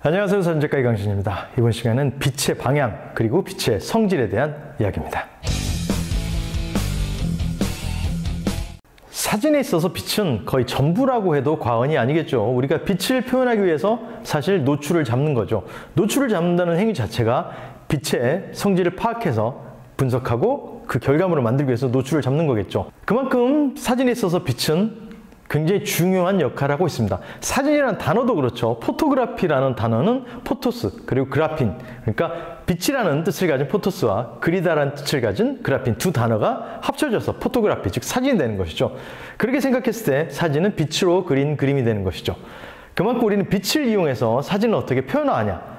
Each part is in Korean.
안녕하세요. 사진작가 이강신입니다. 이번 시간은 빛의 방향 그리고 빛의 성질에 대한 이야기입니다. 사진에 있어서 빛은 거의 전부라고 해도 과언이 아니겠죠. 우리가 빛을 표현하기 위해서 사실 노출을 잡는 거죠. 노출을 잡는다는 행위 자체가 빛의 성질을 파악해서 분석하고 그 결과물을 만들기 위해서 노출을 잡는 거겠죠. 그만큼 사진에 있어서 빛은 굉장히 중요한 역할을 하고 있습니다. 사진이라는 단어도 그렇죠. 포토그래피라는 단어는 포토스 그리고 그래핀, 그러니까 빛이라는 뜻을 가진 포토스와 그리다라는 뜻을 가진 그래핀 두 단어가 합쳐져서 포토그래피, 즉 사진이 되는 것이죠. 그렇게 생각했을 때 사진은 빛으로 그린 그림이 되는 것이죠. 그만큼 우리는 빛을 이용해서 사진을 어떻게 표현하냐,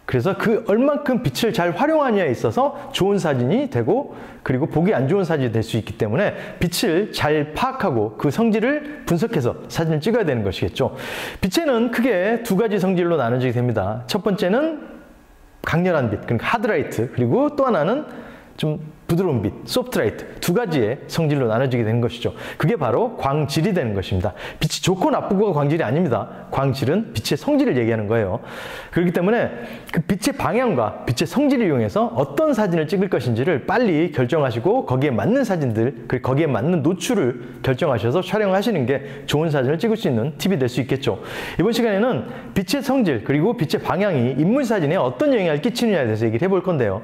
그래서 그 얼만큼 빛을 잘 활용하냐에 있어서 좋은 사진이 되고 그리고 보기 안 좋은 사진이 될 수 있기 때문에 빛을 잘 파악하고 그 성질을 분석해서 사진을 찍어야 되는 것이겠죠. 빛에는 크게 두 가지 성질로 나눠지게 됩니다. 첫 번째는 강렬한 빛, 그러니까 하드라이트, 그리고 또 하나는 좀 부드러운 빛, 소프트라이트, 두 가지의 성질로 나눠지게 되는 것이죠. 그게 바로 광질이 되는 것입니다. 빛이 좋고 나쁘고가 광질이 아닙니다. 광질은 빛의 성질을 얘기하는 거예요. 그렇기 때문에 그 빛의 방향과 빛의 성질을 이용해서 어떤 사진을 찍을 것인지를 빨리 결정하시고 거기에 맞는 사진들, 그리고 거기에 맞는 노출을 결정하셔서 촬영하시는 게 좋은 사진을 찍을 수 있는 팁이 될 수 있겠죠. 이번 시간에는 빛의 성질 그리고 빛의 방향이 인물 사진에 어떤 영향을 끼치느냐에 대해서 얘기를 해볼 건데요.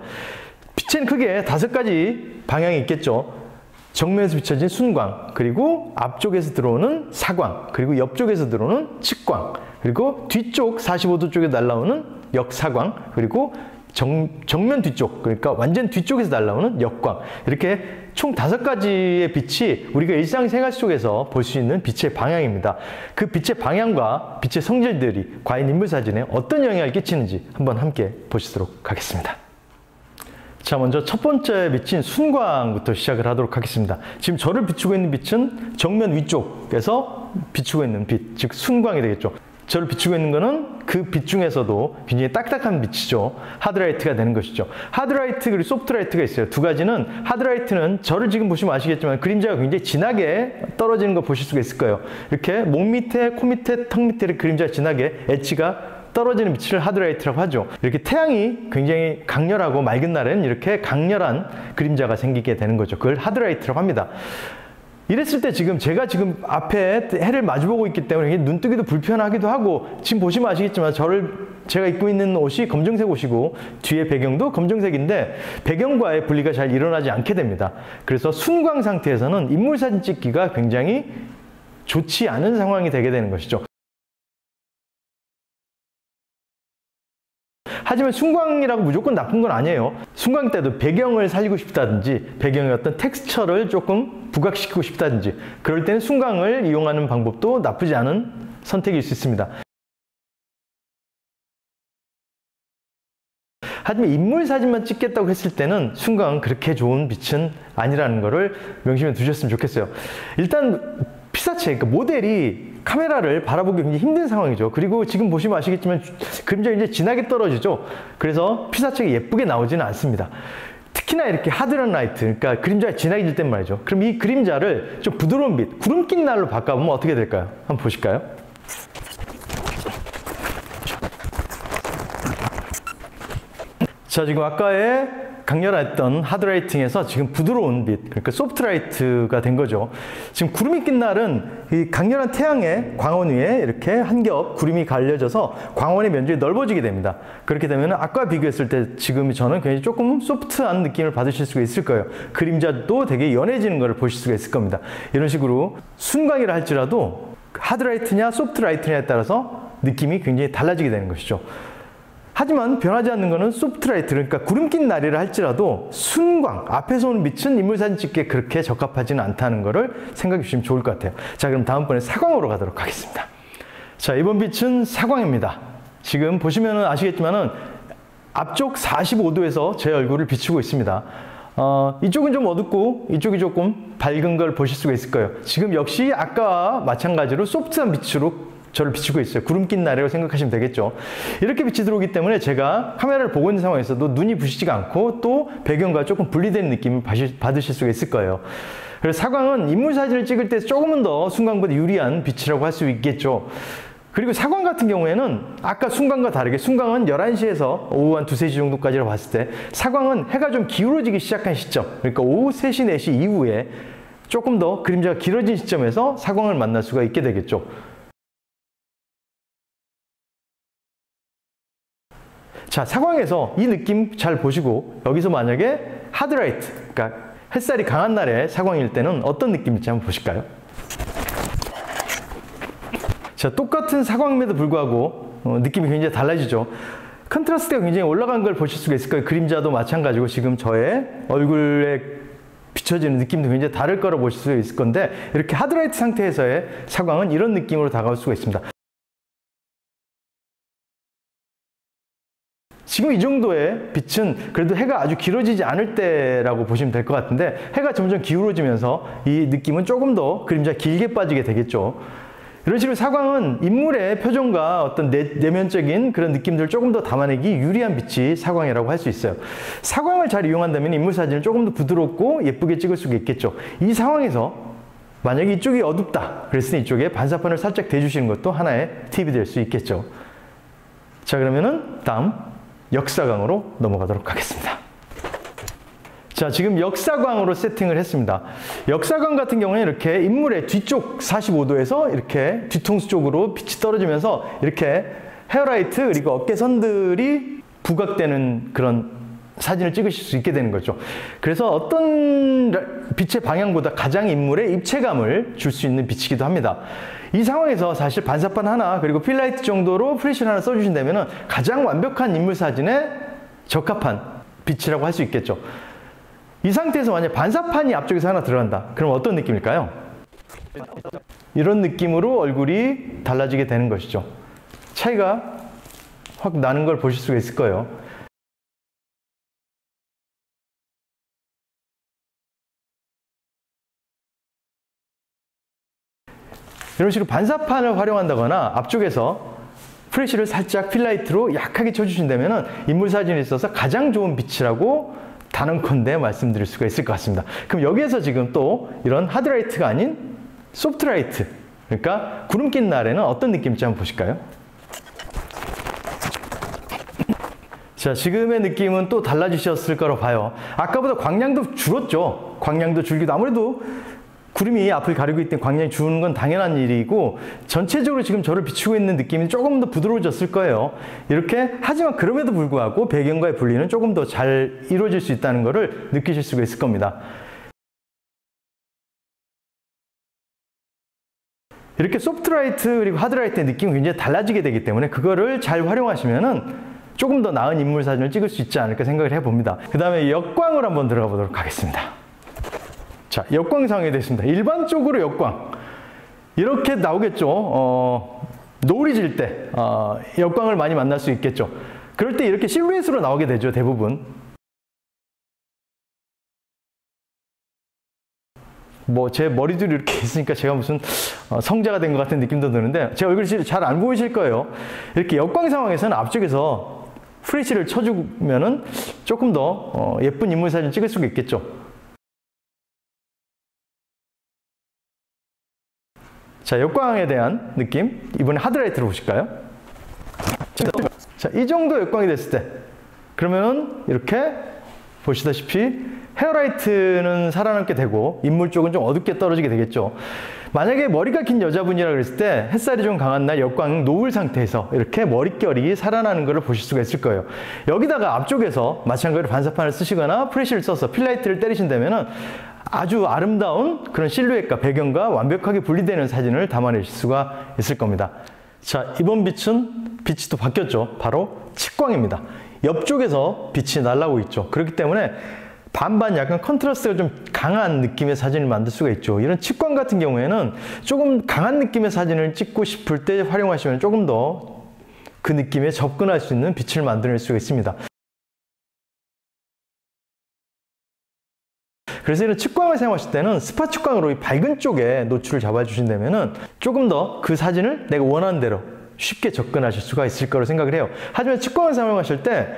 빛에는 크게 5가지 방향이 있겠죠. 정면에서 비춰진 순광, 그리고 앞쪽에서 들어오는 사광, 그리고 옆쪽에서 들어오는 측광, 그리고 뒤쪽 45도 쪽에 날라오는 역사광, 그리고 정면 뒤쪽, 그러니까 완전 뒤쪽에서 날라오는 역광. 이렇게 총 5가지의 빛이 우리가 일상생활 속에서 볼 수 있는 빛의 방향입니다. 그 빛의 방향과 빛의 성질들이 과연 인물 사진에 어떤 영향을 끼치는지 한번 함께 보시도록 하겠습니다. 자, 먼저 첫 번째 빛인 순광부터 시작을 하도록 하겠습니다. 지금 저를 비추고 있는 빛은 정면 위쪽에서 비추고 있는 빛, 즉 순광이 되겠죠. 저를 비추고 있는 거는 그 빛 중에서도 굉장히 딱딱한 빛이죠. 하드라이트가 되는 것이죠. 하드라이트 그리고 소프트라이트가 있어요. 두 가지는, 하드라이트는 저를 지금 보시면 아시겠지만 그림자가 굉장히 진하게 떨어지는 거 보실 수가 있을 거예요. 이렇게 목 밑에, 코 밑에, 턱 밑에 그림자가 진하게 엣지가 떨어지는 빛을 하드라이트라고 하죠. 이렇게 태양이 굉장히 강렬하고 맑은 날에는 이렇게 강렬한 그림자가 생기게 되는 거죠. 그걸 하드라이트라고 합니다. 이랬을 때 제가 지금 앞에 해를 마주보고 있기 때문에 눈뜨기도 불편하기도 하고, 지금 보시면 아시겠지만 제가 입고 있는 옷이 검정색 옷이고 뒤에 배경도 검정색인데 배경과의 분리가 잘 일어나지 않게 됩니다. 그래서 순광 상태에서는 인물 사진 찍기가 굉장히 좋지 않은 상황이 되게 되는 것이죠. 하지만 순광이라고 무조건 나쁜 건 아니에요. 순광 때도 배경을 살리고 싶다든지 배경의 어떤 텍스처를 조금 부각시키고 싶다든지 그럴 때는 순광을 이용하는 방법도 나쁘지 않은 선택일 수 있습니다. 하지만 인물 사진만 찍겠다고 했을 때는 순광은 그렇게 좋은 빛은 아니라는 것을 명심해 두셨으면 좋겠어요. 일단 피사체, 그러니까 모델이 카메라를 바라보기 굉장히 힘든 상황이죠. 그리고 지금 보시면 아시겠지만 그림자가 이제 진하게 떨어지죠. 그래서 피사체가 예쁘게 나오지는 않습니다. 특히나 이렇게 하드한 라이트, 그러니까 그림자가 진하게 질 땐 말이죠. 그럼 이 그림자를 좀 부드러운 빛, 구름 낀 날로 바꿔보면 어떻게 될까요? 한번 보실까요? 자, 지금 아까의 강렬했던 하드라이팅에서 지금 부드러운 빛, 그러니까 소프트라이트가 된 거죠. 지금 구름이 낀 날은 이 강렬한 태양의 광원 위에 이렇게 한 겹 구름이 갈려져서 광원의 면적이 넓어지게 됩니다. 그렇게 되면 아까 비교했을 때 지금 저는 굉장히 조금 소프트한 느낌을 받으실 수가 있을 거예요. 그림자도 되게 연해지는 것을 보실 수가 있을 겁니다. 이런 식으로 순광이라 할지라도 하드라이트냐 소프트라이트냐에 따라서 느낌이 굉장히 달라지게 되는 것이죠. 하지만 변하지 않는 것은 소프트라이트, 그러니까 구름 낀 날이라 할지라도 순광, 앞에서 오는 빛은 인물 사진 찍기에 그렇게 적합하지는 않다는 것을 생각해 주시면 좋을 것 같아요. 자, 그럼 다음번에 사광으로 가도록 하겠습니다. 자, 이번 빛은 사광입니다. 지금 보시면 아시겠지만은 앞쪽 45도에서 제 얼굴을 비추고 있습니다. 이쪽은 좀 어둡고 이쪽이 조금 밝은 걸 보실 수가 있을 거예요. 지금 역시 아까와 마찬가지로 소프트한 빛으로 저를 비추고 있어요. 구름 낀 날이라고 생각하시면 되겠죠. 이렇게 빛이 들어오기 때문에 제가 카메라를 보고 있는 상황에서도 눈이 부시지가 않고 또 배경과 조금 분리된 느낌을 받으실 수가 있을 거예요. 그래서 사광은 인물 사진을 찍을 때 조금은 더 순광보다 유리한 빛이라고 할 수 있겠죠. 그리고 사광 같은 경우에는 아까 순광과 다르게 순광은 11시에서 오후 한 2, 3시 정도까지로 봤을 때 사광은 해가 좀 기울어지기 시작한 시점, 그러니까 오후 3시, 4시 이후에 조금 더 그림자가 길어진 시점에서 사광을 만날 수가 있게 되겠죠. 자, 사광에서 이 느낌 잘 보시고 여기서 만약에 하드라이트, 그러니까 햇살이 강한 날에 사광일 때는 어떤 느낌일지 한번 보실까요? 자, 똑같은 사광임에도 불구하고 느낌이 굉장히 달라지죠. 컨트라스트가 굉장히 올라간 걸 보실 수가 있을 거예요. 그림자도 마찬가지고 지금 저의 얼굴에 비춰지는 느낌도 굉장히 다를 거라고 보실 수 있을 건데 이렇게 하드라이트 상태에서의 사광은 이런 느낌으로 다가올 수가 있습니다. 지금 이 정도의 빛은 그래도 해가 아주 길어지지 않을 때라고 보시면 될 것 같은데 해가 점점 기울어지면서 이 느낌은 조금 더 그림자 길게 빠지게 되겠죠. 이런 식으로 사광은 인물의 표정과 어떤 내면적인 그런 느낌들을 조금 더 담아내기 유리한 빛이 사광이라고 할 수 있어요. 사광을 잘 이용한다면 인물 사진을 조금 더 부드럽고 예쁘게 찍을 수가 있겠죠. 이 상황에서 만약에 이쪽이 어둡다 그랬으니 이쪽에 반사판을 살짝 대주시는 것도 하나의 팁이 될 수 있겠죠. 자, 그러면은 다음 역사광으로 넘어가도록 하겠습니다. 자, 지금 역사광으로 세팅을 했습니다. 역사광 같은 경우는 이렇게 인물의 뒤쪽 45도에서 이렇게 뒤통수 쪽으로 빛이 떨어지면서 이렇게 헤어라이트 그리고 어깨선들이 부각되는 그런 사진을 찍으실 수 있게 되는 거죠. 그래서 어떤 빛의 방향보다 가장 인물의 입체감을 줄 수 있는 빛이기도 합니다. 이 상황에서 사실 반사판 하나 그리고 필라이트 정도로 프레쉬를 하나 써주신다면 가장 완벽한 인물 사진에 적합한 빛이라고 할 수 있겠죠. 이 상태에서 만약 반사판이 앞쪽에서 하나 들어간다. 그럼 어떤 느낌일까요? 이런 느낌으로 얼굴이 달라지게 되는 것이죠. 차이가 확 나는 걸 보실 수가 있을 거예요. 이런 식으로 반사판을 활용한다거나 앞쪽에서 프레쉬를 살짝 필라이트로 약하게 쳐주신다면 인물 사진에 있어서 가장 좋은 빛이라고 단언컨대 말씀드릴 수가 있을 것 같습니다. 그럼 여기에서 지금 또 이런 하드라이트가 아닌 소프트라이트, 그러니까 구름 낀 날에는 어떤 느낌일지 한번 보실까요? 자, 지금의 느낌은 또 달라지셨을 거라고 봐요. 아까보다 광량도 줄었죠. 광량도 줄기도 아무래도 구름이 앞을 가리고 있던 광량이 주는 건 당연한 일이고 전체적으로 지금 저를 비추고 있는 느낌이 조금 더 부드러워졌을 거예요. 이렇게 하지만 그럼에도 불구하고 배경과의 분리는 조금 더 잘 이루어질 수 있다는 것을 느끼실 수가 있을 겁니다. 이렇게 소프트라이트 그리고 하드라이트의 느낌이 굉장히 달라지게 되기 때문에 그거를 잘 활용하시면은 조금 더 나은 인물 사진을 찍을 수 있지 않을까 생각을 해봅니다. 그 다음에 역광을 한번 들어가 보도록 하겠습니다. 자, 역광 상황이 됐습니다. 일반적으로 역광 이렇게 나오겠죠. 노을이 질 때 역광을 많이 만날 수 있겠죠. 그럴 때 이렇게 실루엣으로 나오게 되죠, 대부분. 뭐 제 머리들이 이렇게 있으니까 제가 무슨 성자가 된 것 같은 느낌도 드는데 제 얼굴이 잘 안 보이실 거예요. 이렇게 역광 상황에서는 앞쪽에서 프레쉬를 쳐주면은 조금 더 예쁜 인물 사진 찍을 수가 있겠죠. 자, 역광에 대한 느낌, 이번에 하드라이트로 보실까요? 자, 이 정도 역광이 됐을 때 그러면 이렇게 보시다시피 헤어라이트는 살아남게 되고 인물 쪽은 좀 어둡게 떨어지게 되겠죠. 만약에 머리가 긴 여자분이라 그랬을 때 햇살이 좀 강한 날 역광 노을 상태에서 이렇게 머릿결이 살아나는 것을 보실 수가 있을 거예요. 여기다가 앞쪽에서 마찬가지로 반사판을 쓰시거나 프레쉬를 써서 필라이트를 때리신다면 아주 아름다운 그런 실루엣과 배경과 완벽하게 분리되는 사진을 담아내실 수가 있을 겁니다. 자, 이번 빛은 빛이 또 바뀌었죠. 바로 측광입니다. 옆쪽에서 빛이 날아오고 있죠. 그렇기 때문에 반반 약간 컨트라스트가 좀 강한 느낌의 사진을 만들 수가 있죠. 이런 측광 같은 경우에는 조금 강한 느낌의 사진을 찍고 싶을 때 활용하시면 조금 더 그 느낌에 접근할 수 있는 빛을 만들어낼 수가 있습니다. 그래서 이런 측광을 사용하실 때는 스팟 측광으로 이 밝은 쪽에 노출을 잡아주신다면 조금 더 그 사진을 내가 원하는 대로 쉽게 접근하실 수가 있을 거라고 생각을 해요. 하지만 측광을 사용하실 때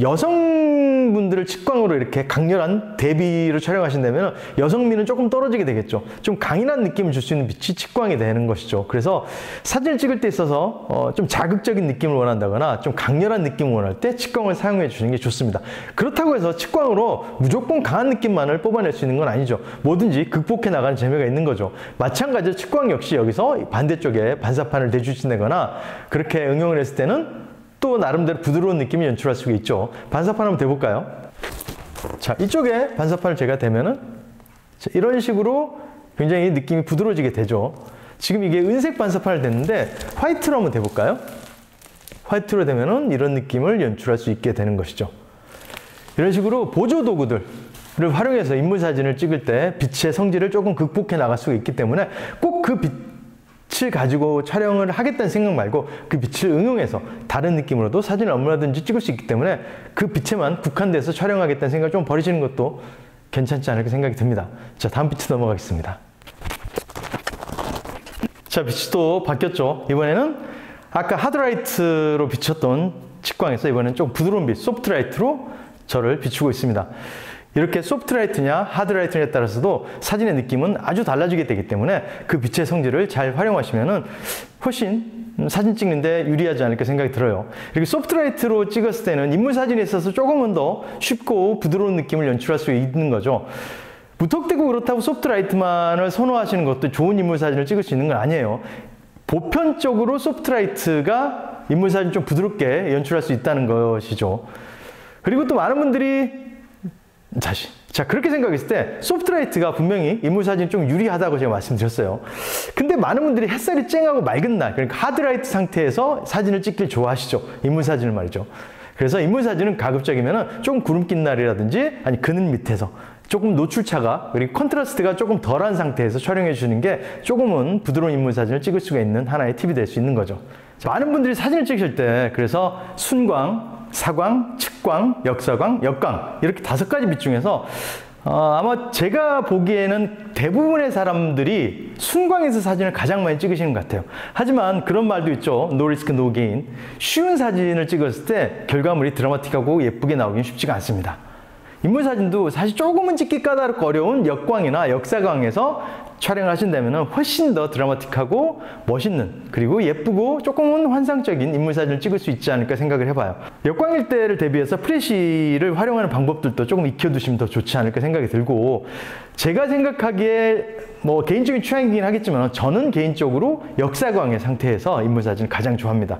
여성 남성분들을 측광으로 이렇게 강렬한 대비로 촬영하신다면 여성미는 조금 떨어지게 되겠죠. 좀 강인한 느낌을 줄 수 있는 빛이 측광이 되는 것이죠. 그래서 사진을 찍을 때 있어서 좀 자극적인 느낌을 원한다거나 좀 강렬한 느낌을 원할 때 측광을 사용해 주시는 게 좋습니다. 그렇다고 해서 측광으로 무조건 강한 느낌만을 뽑아낼 수 있는 건 아니죠. 뭐든지 극복해 나가는 재미가 있는 거죠. 마찬가지로 측광 역시 여기서 반대쪽에 반사판을 대주신다거나 그렇게 응용을 했을 때는 또 나름대로 부드러운 느낌을 연출할 수가 있죠. 반사판 한번 대볼까요? 자, 이쪽에 반사판을 제가 대면은 이런 식으로 굉장히 느낌이 부드러워지게 되죠. 지금 이게 은색 반사판을 댔는데 화이트로 한번 대볼까요? 화이트로 대면은 이런 느낌을 연출할 수 있게 되는 것이죠. 이런 식으로 보조 도구들을 활용해서 인물 사진을 찍을 때 빛의 성질을 조금 극복해 나갈 수가 있기 때문에 꼭 그 빛을 가지고 촬영을 하겠다는 생각 말고 그 빛을 응용해서 다른 느낌으로도 사진을 얼마든지 찍을 수 있기 때문에 그 빛에만 국한돼서 촬영하겠다는 생각을 좀 버리시는 것도 괜찮지 않을까 생각이 듭니다. 자, 다음 빛 넘어가겠습니다. 자, 빛이 또 바뀌었죠. 이번에는 아까 하드라이트로 비쳤던 측광에서 이번엔 좀 부드러운 빛, 소프트라이트로 저를 비추고 있습니다. 이렇게 소프트라이트냐 하드라이트냐에 따라서도 사진의 느낌은 아주 달라지게 되기 때문에 그 빛의 성질을 잘 활용하시면 훨씬 사진 찍는데 유리하지 않을까 생각이 들어요. 이렇게 소프트라이트로 찍었을 때는 인물 사진에 있어서 조금은 더 쉽고 부드러운 느낌을 연출할 수 있는 거죠. 무턱대고 그렇다고 소프트라이트만을 선호하시는 것도 좋은 인물 사진을 찍을 수 있는 건 아니에요. 보편적으로 소프트라이트가 인물 사진 좀 부드럽게 연출할 수 있다는 것이죠. 그리고 또 많은 분들이 자, 그렇게 생각했을 때 소프트라이트가 분명히 인물 사진이 좀 유리하다고 제가 말씀드렸어요. 근데 많은 분들이 햇살이 쨍하고 맑은 날, 그러니까 하드라이트 상태에서 사진을 찍길 좋아하시죠. 인물 사진을 말이죠. 그래서 인물 사진은 가급적이면 조금 구름 낀 날이라든지 아니 그늘 밑에서 조금 노출차가 그리고 컨트라스트가 조금 덜한 상태에서 촬영해 주시는 게 조금은 부드러운 인물 사진을 찍을 수가 있는 하나의 팁이 될 수 있는 거죠. 많은 분들이 사진을 찍으실 때 그래서 순광, 사광, 측광, 역사광, 역광 이렇게 5가지 빛 중에서 아마 제가 보기에는 대부분의 사람들이 순광에서 사진을 가장 많이 찍으시는 것 같아요. 하지만 그런 말도 있죠. No risk, no gain. 쉬운 사진을 찍었을 때 결과물이 드라마틱하고 예쁘게 나오긴 쉽지가 않습니다. 인물 사진도 사실 조금은 찍기 까다롭고 어려운 역광이나 역사광에서 촬영을 하신다면 훨씬 더 드라마틱하고 멋있는 그리고 예쁘고 조금은 환상적인 인물 사진을 찍을 수 있지 않을까 생각을 해봐요. 역광일 때를 대비해서 프레시를 활용하는 방법들도 조금 익혀두시면 더 좋지 않을까 생각이 들고 제가 생각하기에 뭐 개인적인 취향이긴 하겠지만 저는 개인적으로 역사광의 상태에서 인물 사진을 가장 좋아합니다.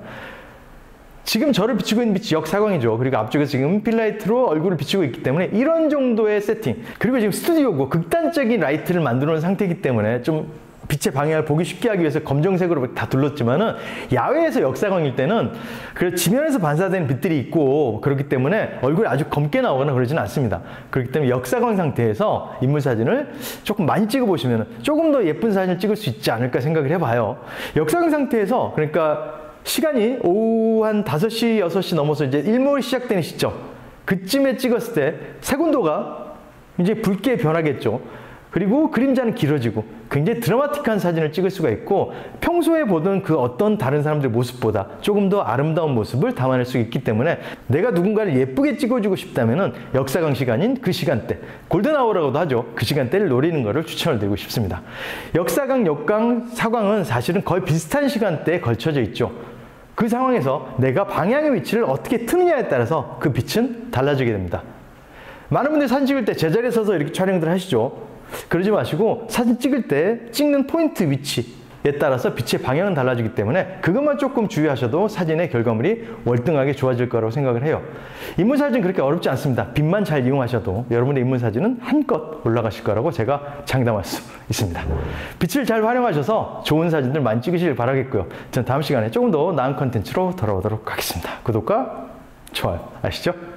지금 저를 비추고 있는 빛이 역사광이죠. 그리고 앞쪽에서 지금 필라이트로 얼굴을 비추고 있기 때문에 이런 정도의 세팅 그리고 지금 스튜디오고 극단적인 라이트를 만들어 놓은 상태이기 때문에 좀 빛의 방향을 보기 쉽게 하기 위해서 검정색으로 다 둘렀지만은 야외에서 역사광일 때는 그 지면에서 반사되는 빛들이 있고 그렇기 때문에 얼굴이 아주 검게 나오거나 그러지는 않습니다. 그렇기 때문에 역사광 상태에서 인물 사진을 조금 많이 찍어 보시면 조금 더 예쁜 사진을 찍을 수 있지 않을까 생각을 해봐요. 역사광 상태에서 그러니까 시간이 오후 한 5시, 6시 넘어서 이제 일몰이 시작되는 시점 그쯤에 찍었을 때 색온도가 이제 붉게 변하겠죠. 그리고 그림자는 길어지고 굉장히 드라마틱한 사진을 찍을 수가 있고 평소에 보던 그 어떤 다른 사람들의 모습보다 조금 더 아름다운 모습을 담아낼 수 있기 때문에 내가 누군가를 예쁘게 찍어주고 싶다면 역사광 시간인 그 시간대 골든아워라고도 하죠. 그 시간대를 노리는 것을 추천을 드리고 싶습니다. 역사광, 역광, 사광은 사실은 거의 비슷한 시간대에 걸쳐져 있죠. 그 상황에서 내가 방향의 위치를 어떻게 트느냐에 따라서 그 빛은 달라지게 됩니다. 많은 분들이 사진 찍을 때 제자리에 서서 이렇게 촬영들 하시죠. 그러지 마시고 사진 찍을 때 찍는 포인트 위치에 따라서 빛의 방향은 달라지기 때문에 그것만 조금 주의하셔도 사진의 결과물이 월등하게 좋아질 거라고 생각을 해요. 인물사진 그렇게 어렵지 않습니다. 빛만 잘 이용하셔도 여러분의 인물사진은 한껏 올라가실 거라고 제가 장담할 수 있습니다. 빛을 잘 활용하셔서 좋은 사진들 많이 찍으시길 바라겠고요. 전 다음 시간에 조금 더 나은 컨텐츠로 돌아오도록 하겠습니다. 구독과 좋아요 아시죠?